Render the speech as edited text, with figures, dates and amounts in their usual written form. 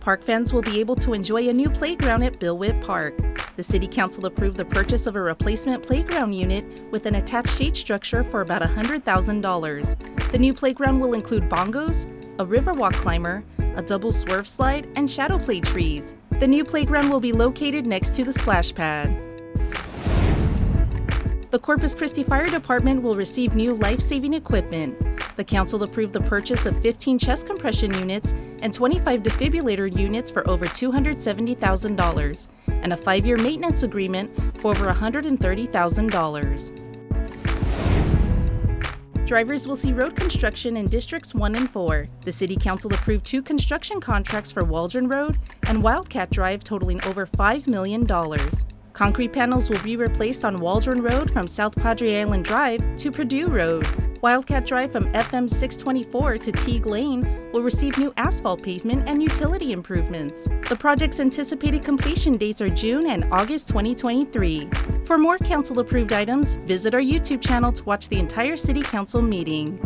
Park fans will be able to enjoy a new playground at Bill Witt Park. The City Council approved the purchase of a replacement playground unit with an attached shade structure for about $100,000. The new playground will include bongos, a riverwalk climber, a double swerve slide, and shadow play trees. The new playground will be located next to the splash pad. The Corpus Christi Fire Department will receive new life-saving equipment. The council approved the purchase of 15 chest compression units and 25 defibrillator units for over $270,000 and a 5-year maintenance agreement for over $130,000. Drivers will see road construction in Districts 1 and 4. The City Council approved 2 construction contracts for Waldron Road and Wildcat Drive totaling over $5 million. Concrete panels will be replaced on Waldron Road from South Padre Island Drive to Purdue Road. Wildcat Drive from FM 624 to Teague Lane will receive new asphalt pavement and utility improvements. The project's anticipated completion dates are June and August 2023. For more council-approved items, visit our YouTube channel to watch the entire City Council meeting.